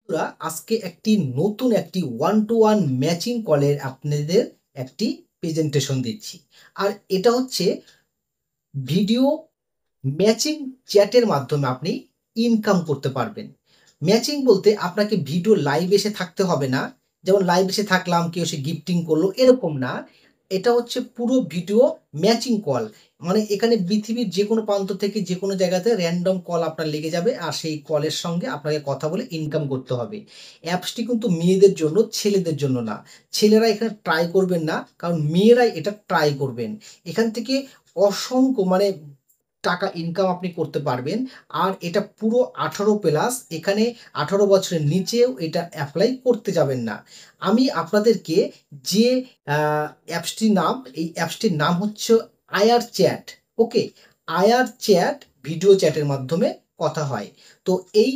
বন্ধুরা, আজকে নতুন একটি ওয়ান টু ওয়ান ম্যাচিং কলের আপনাদের একটি প্রেজেন্টেশন দিচ্ছি। আর এটা হচ্ছে ভিডিও ম্যাচিং চ্যাটের মাধ্যমে আপনি ইনকাম করতে পারবেন। ম্যাচিং বলতে আপনাকে ভিডিও লাইভ এসে থাকতে হবে না, যেমন লাইভ এসে থাকলাম কেউ এসে গিফটিং করলো এরকম না। এটা হচ্ছে পুরো ভিডিও ম্যাচিং কল। মানে এখানে পৃথিবীর যে কোনো প্রান্ত থেকে যে কোনো জায়গাতে র্যান্ডম কল আপনার লেগে যাবে, আর সেই কলের সঙ্গে আপনাকে কথা বলে ইনকাম করতে হবে। অ্যাপসটি কিন্তু মেয়েদের জন্য, ছেলেদের জন্য না। ছেলেরা এখানে ট্রাই করবেন না, কারণ মেয়েরাই এটা ট্রাই করবেন। এখান থেকে অসংখ্য টাকা ইনকাম আপনি করতে পারবেন। আর এটা পুরো 18+, এখানে 18 বছরের নিচেও এটা অ্যাপ্লাই করতে যাবেন না। আমি আপনাদেরকে যে এই অ্যাপসটির নাম হচ্ছে আয়ার চ্যাট। ওকে, আয়ার চ্যাট ভিডিও চ্যাটের মাধ্যমে কথা হয়। তো এই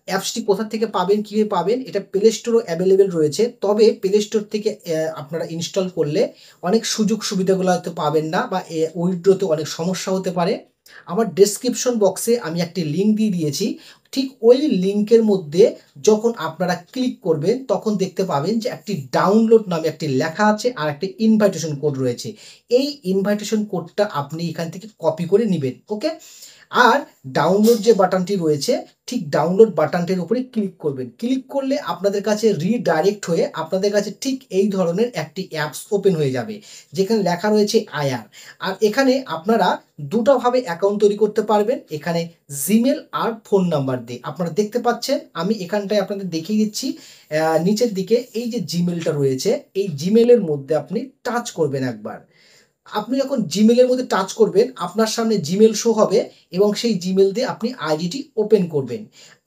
অ্যাপসটি কোথা থেকে পাবেন, কীভাবে পাবেন? এটা প্লে স্টোরও অ্যাভেলেবেল রয়েছে, তবে প্লে স্টোর থেকে আপনারা ইনস্টল করলে অনেক সুযোগ সুবিধাগুলো হয়তো পাবেন না, বা উইথড্রোতে অনেক সমস্যা হতে পারে। আমার ডেসক্রিপশন বক্সে আমি একটি লিঙ্ক দিয়ে দিয়েছি। ঠিক ওই লিঙ্কের মধ্যে যখন আপনারা ক্লিক করবেন তখন দেখতে পাবেন যে একটি ডাউনলোড নামে একটি লেখা আছে, আর একটি ইনভাইটেশন কোড রয়েছে। এই ইনভাইটেশন কোডটা আপনি এখান থেকে কপি করে নেবেন। ওকে, আর ডাউনলোড যে বাটনটি রয়েছে, ঠিক ডাউনলোড বাটনটির উপরে ক্লিক করবেন। ক্লিক করলে আপনাদের কাছে রিডাইরেক্ট হয়ে আপনাদের কাছে ঠিক এই ধরনের একটি অ্যাপস ওপেন হয়ে যাবে, যেখানে লেখা রয়েছে আয়ার। আর এখানে আপনারা দুটোভাবে অ্যাকাউন্ট তৈরি করতে পারবেন। এখানে জিমেল আর ফোন নাম্বার দিয়ে আপনারা দেখতে পাচ্ছেন। আমি এখানটায় আপনাদের দেখিয়ে দিচ্ছি। নিচের দিকে এই যে জিমেলটা রয়েছে, এই জিমেলের মধ্যে আপনি টাচ করবেন একবার। আপনি যখন জিমেলের মধ্যে টাচ করবেন, আপনার সামনে জিমেল শো হবে, এবং সেই জিমেল দিয়ে আপনি আইডিটি ওপেন করবেন।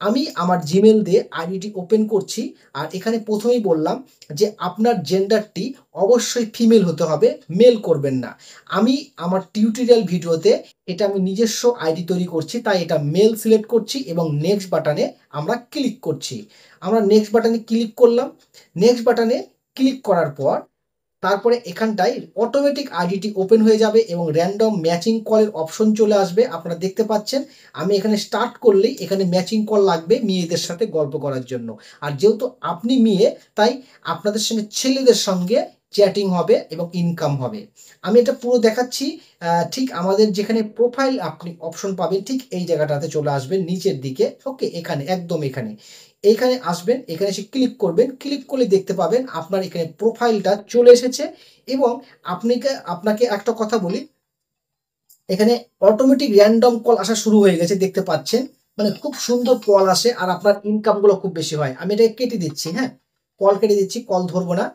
আমি আমার জিমেল দিয়ে আইডিটি ওপেন করছি। আর এখানে প্রথমেই বললাম যে আপনার জেন্ডারটি অবশ্যই ফিমেল হতে হবে, মেল করবেন না। আমি আমার টিউটোরিয়াল ভিডিওতে এটা আমি নিজস্ব আইডি তৈরি করছি, তাই এটা মেল সিলেক্ট করছি এবং নেক্সট বাটনে আমরা ক্লিক করছি। আমরা নেক্সট বাটনে ক্লিক করলাম। নেক্সট বাটনে ক্লিক করার পর তারপরে এখানটায় অটোমেটিক আইডিটি ওপেন হয়ে যাবে এবং র্যান্ডম ম্যাচিং কলের অপশন চলে আসবে। আপনারা দেখতে পাচ্ছেন আমি এখানে স্টার্ট করলেই এখানে ম্যাচিং কল লাগবে মেয়েদের সাথে গল্প করার জন্য। আর যেহেতু আপনি মেয়ে, তাই আপনাদের সঙ্গে ছেলেদের সঙ্গে চ্যাটিং হবে এবং ইনকাম হবে। আমি এটা পুরো দেখাচ্ছি। ঠিক আমাদের যেখানে প্রোফাইল আপনি অপশন পাবেন, ঠিক এই জায়গাটাতে চলে আসবেন নিচের দিকে। ওকে, এখানে একদম এইখানে আসবেন, এখানে এসে ক্লিক করবেন। ক্লিক করলে দেখতে পাবেন আপনার এখানে প্রোফাইলটা চলে এসেছে। এবং আপনাকে একটা কথা বলি, এখানে অটোমেটিক র্যান্ডম কল আসা শুরু হয়ে গেছে, দেখতে পাচ্ছেন। মানে খুব সুন্দর কল আসে, আর আপনার ইনকামগুলো খুব বেশি হয়। আমি এটা কেটে দিচ্ছি, হ্যাঁ, কল কেটে দিচ্ছি, কল ধরবো না।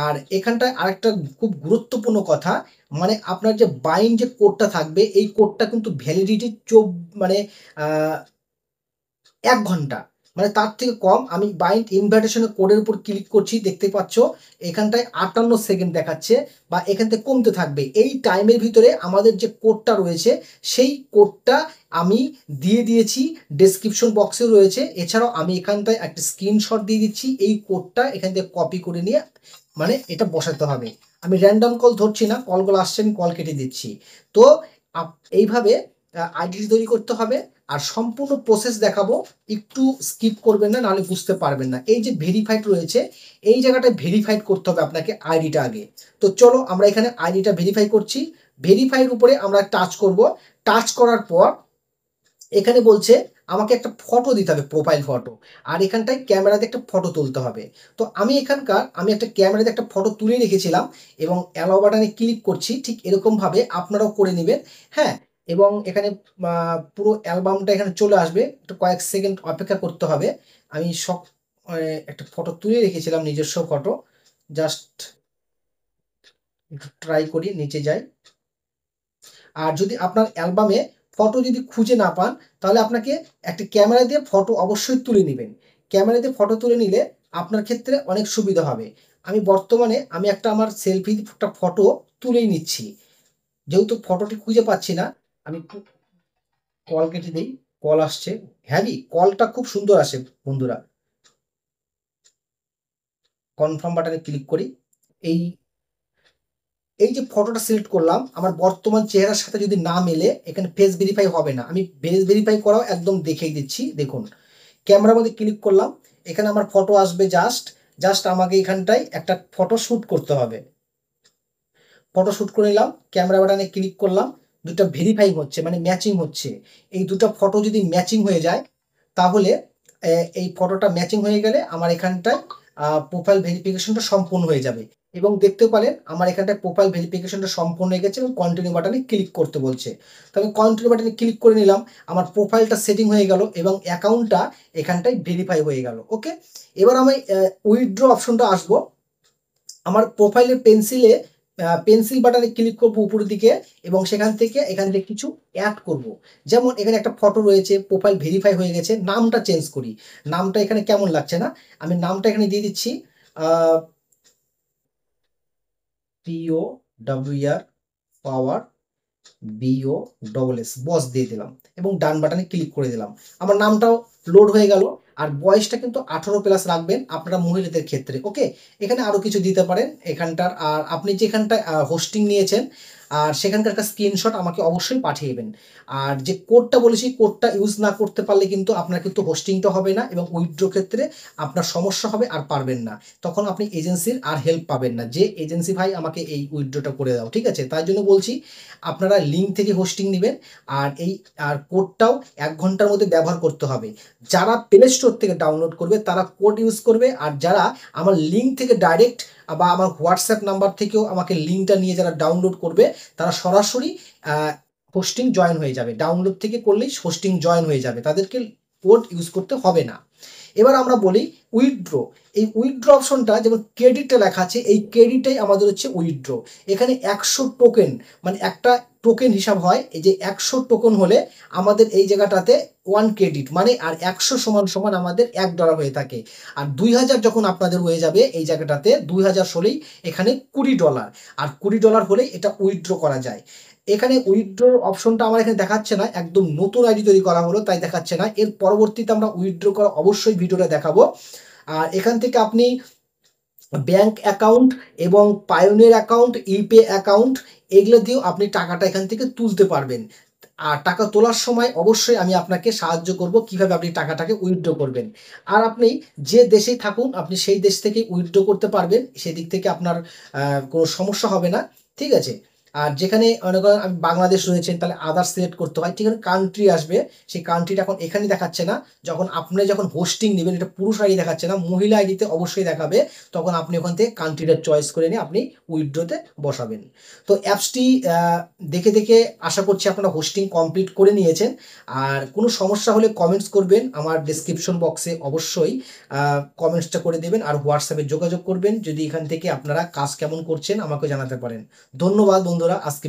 আর এখানটায় আরেকটা খুব গুরুত্বপূর্ণ কথা, মানে আপনার যে বাইন্ড যে কোডটা থাকবে, এই কোডটা কিন্তু ভ্যালিডিটি মানে 1 ঘন্টা, মানে তার থেকে কম। আমি বাইন্ড ইনভাইটেশনের কোডের উপর ক্লিক করছি, দেখতে পাচ্ছ এখানটায় 58 সেকেন্ড দেখাচ্ছে, বা এখান থেকে কমতে থাকবে। এই টাইমের ভিতরে আমাদের যে কোডটা রয়েছে, সেই কোডটা আমি দিয়ে দিয়েছি, ডেসক্রিপশন বক্সে রয়েছে। এছাড়াও আমি এখানটায় একটা স্ক্রিনশট দিয়ে দিচ্ছি। এই কোডটা এখান থেকে কপি করে নিয়ে মানে এটা বসাতে হবে। আমি র্যান্ডম কল ধরছি না, কলগুলো আসছে আমি কল কেটে দিচ্ছি। তো এইভাবে আইডি তৈরি করতে হবে। আর সম্পূর্ণ প্রসেস দেখাবো, একটু স্কিপ করবেন না, নাহলে বুঝতে পারবেন না। এই যে ভেরিফাইড রয়েছে, এই জায়গাটায় ভেরিফাইড করতে হবে আপনাকে আইডিটা আগে। তো চলো আমরা এখানে আইডিটা ভেরিফাই করছি। ভেরিফাইড উপরে আমরা টাচ করব। টাচ করার পর এখানে বলছে আমাকে একটা ফটো দিতে হবে, প্রোফাইল ফটো। আর এখানটায় ক্যামেরাতে একটা ফটো তুলতে হবে। তো আমি একটা ক্যামেরাতে একটা ফটো তুলে রেখেছিলাম, এবং অ্যালাও বাটনে ক্লিক করছি। ঠিক এরকমভাবে আপনারাও করে নেবেন, হ্যাঁ। এবং এখানে পুরো অ্যালবামটা এখানে চলে আসবে, একটু কয়েক সেকেন্ড অপেক্ষা করতে হবে। আমি একটা ফটো তুলে রেখেছিলাম, নিজস্ব ফটো। জাস্ট একটু ট্রাই করি, নিচে যাই। আর যদি আপনার অ্যালবামে ফটো যদি খুঁজে না পান, তাহলে আপনাকে একটা ক্যামেরা দিয়ে ফটো অবশ্যই তুলে নেবেন। ক্যামেরা দিয়ে ফটো তুলে নিলে আপনার ক্ষেত্রে অনেক সুবিধা হবে। আমি বর্তমানে একটা আমার সেলফি একটা ফটো তুলেই নিচ্ছি। যেহেতু ফটোটি খুঁজে পাচ্ছি না, আমি কল কেটে দিই। কল আসছে, হ্যাঁ, কলটা খুব সুন্দর আসে বন্ধুরা। কনফার্ম বাটনে ক্লিক করি। এই এই যে ফটোটা সিলেক্ট করলাম, আমার বর্তমান চেহারার সাথে যদি না মেলে, এখানে ফেস ভেরিফাই হবে না। আমি ফেস ভেরিফাই করাও একদম দেখিয়ে দিচ্ছি, দেখুন। ক্যামেরার মধ্যে ক্লিক করলাম, এখানে আমার ফটো আসবে, জাস্ট জাস্ট আমাকে এখানটায় একটা ফটো শ্যুট করতে হবে। ফটো শ্যুট করে নিলাম, ক্যামেরা বাটনে ক্লিক করলাম, দুটো ভেরিফাই হচ্ছে মানে ম্যাচিং হচ্ছে। এই দুটো ফটো যদি ম্যাচিং হয়ে যায় তাহলে এই ফটোটা ম্যাচিং হয়ে গেলে আমার এখানটায় প্রোফাইল ভেরিফিকেশনটা সম্পূর্ণ হয়ে যাবে। এবং দেখতে পারেন আমার এখানটায় প্রোফাইল ভেরিফিকেশনটা সম্পূর্ণ হয়ে গেছে এবং কন্টিনিউ বাটনে ক্লিক করতে বলছে। তো আমি কন্টিনিউ বাটনে ক্লিক করে নিলাম, আমার প্রোফাইলটা সেটিং হয়ে গেল এবং অ্যাকাউন্টটা এখানটায় ভেরিফাই হয়ে গেল। ওকে, এবার আমি উইথড্র অপশনটা আসবো। আমার প্রোফাইলের পেন্সিল বাটনে ক্লিক করব উপরের দিকে এবং সেখান থেকে এখান থেকে কিছু অ্যাড করব। যেমন এখানে একটা ফটো রয়েছে, প্রোফাইল ভেরিফাই হয়ে গেছে, নামটা চেঞ্জ করি। নামটা এখানে কেমন লাগছে না, আমি নামটা এখানে দিয়ে দিচ্ছি POWR পাওয়ার BOSS, বস দিয়ে দিলাম এবং ডান বাটনে ক্লিক করে দিলাম। আমার নামটাও লোড হয়ে গেল। আর বয়সটা কিন্তু 18+ রাখবেন আপনারা মহিলাদের ক্ষেত্রে। ওকে, এখানে আরও কিছু দিতে পারেন এখানটার। আর আপনি যেখানটায় হোস্টিং নিয়েছেন আর সেখানকার একটা স্ক্রিনশট আমাকে অবশ্যই পাঠিয়েবেন। আর যে কোডটা বলেছি, কোডটা ইউজ না করতে পারলে কিন্তু আপনার কিন্তু হোস্টিংটা হবে না এবং উইথড্র ক্ষেত্রে আপনার সমস্যা হবে আর পারবেন না। তখন আপনি এজেন্সির আর হেল্প পাবেন না যে এজেন্সি ভাই আমাকে এই উইথড্রটা করে দাও। ঠিক আছে, তাই জন্য বলছি আপনারা লিঙ্ক থেকে হোস্টিং নেবেন। আর কোডটাও 1 ঘন্টার মধ্যে ব্যবহার করতে হবে। যারা প্লে স্টোর থেকে ডাউনলোড করবে তারা কোড ইউজ করবে, আর যারা আমার লিঙ্ক থেকে ডাইরেক্ট বা আমার হোয়াটসঅ্যাপ নাম্বার থেকেও আমাকে লিঙ্কটা নিয়ে যারা ডাউনলোড করবে তারা সরাসরি হোস্টিং জয়েন হয়ে যাবে। ডাউনলোড থেকে করলেই হোস্টিং জয়েন হয়ে যাবে, তাদেরকে কোড ইউজ করতে হবে না। এবার আমরা বলি উইথড্র। এই উইথড্র অপশনটা যেমন ক্রেডিটটা লেখা আছে, এই ক্রেডিটটাই আমাদের হচ্ছে উইথড্র। এখানে 100 টোকেন মানে একটা টোকেন হিসাব হয়। এই যে 100 টোকেন হলে আমাদের এই জায়গাটাতে 1 ক্রেডিট মানে, আর 100 সমান সমান আমাদের $1 হয়ে থাকে। আর 2000 যখন আপনাদের হয়ে যাবে এই জায়গাটাতে, 2000 হলেই এখানে $20, আর $20 হলেই এটা উইথড্র করা যায়। এখানে উইথড্র অপশনটা আমার এখানে দেখাচ্ছে না, একদম নতুন আইডি তৈরি করা হলো তাই দেখাচ্ছে না। এর পরবর্তীতে আমরা উইথড্র করা অবশ্যই ভিডিওটা দেখাবো। আর এখান থেকে আপনি ব্যাংক অ্যাকাউন্ট এবং পায়োনিয়ার অ্যাকাউন্ট, ইপে অ্যাকাউন্ট, এগুলো দিয়েও আপনি টাকাটা এখান থেকে তুলতে পারবেন। আর টাকা তোলার সময় অবশ্যই আমি আপনাকে সাহায্য করব কিভাবে আপনি টাকাটাকে উইথড্র করবেন। আর আপনি যে দেশেই থাকুন আপনি সেই দেশ থেকে উইথড্র করতে পারবেন, সেদিক থেকে আপনার কোনো সমস্যা হবে না। ঠিক আছে, আর যেখানে মনে করেন আমি বাংলাদেশ রয়েছেন তাহলে আদার সিলেক্ট করতে হয়, ঠিক আছে, কান্ট্রি আসবে। সেই কান্ট্রিটা এখন এখানে দেখাচ্ছে না, যখন হোস্টিং নেবেন এটা পুরুষ আইডি দেখাচ্ছে না, মহিলা আইডিতে অবশ্যই দেখাবে। তখন আপনি ওখান থেকে কান্ট্রিটা চয়েস করে নিয়ে আপনি উইথড্রতে বসাবেন। তো অ্যাপসটি দেখে দেখে আশা করছি আপনারা হোস্টিং কমপ্লিট করে নিয়েছেন। আর কোনো সমস্যা হলে কমেন্টস করবেন, আমার ডেসক্রিপশন বক্সে অবশ্যই কমেন্টসটা করে দেবেন। আর হোয়াটসঅ্যাপে যোগাযোগ করবেন যদি এখান থেকে আপনারা কাজ কেমন করছেন আমাকে জানাতে পারেন। ধন্যবাদ বন্ধুরা, আজকে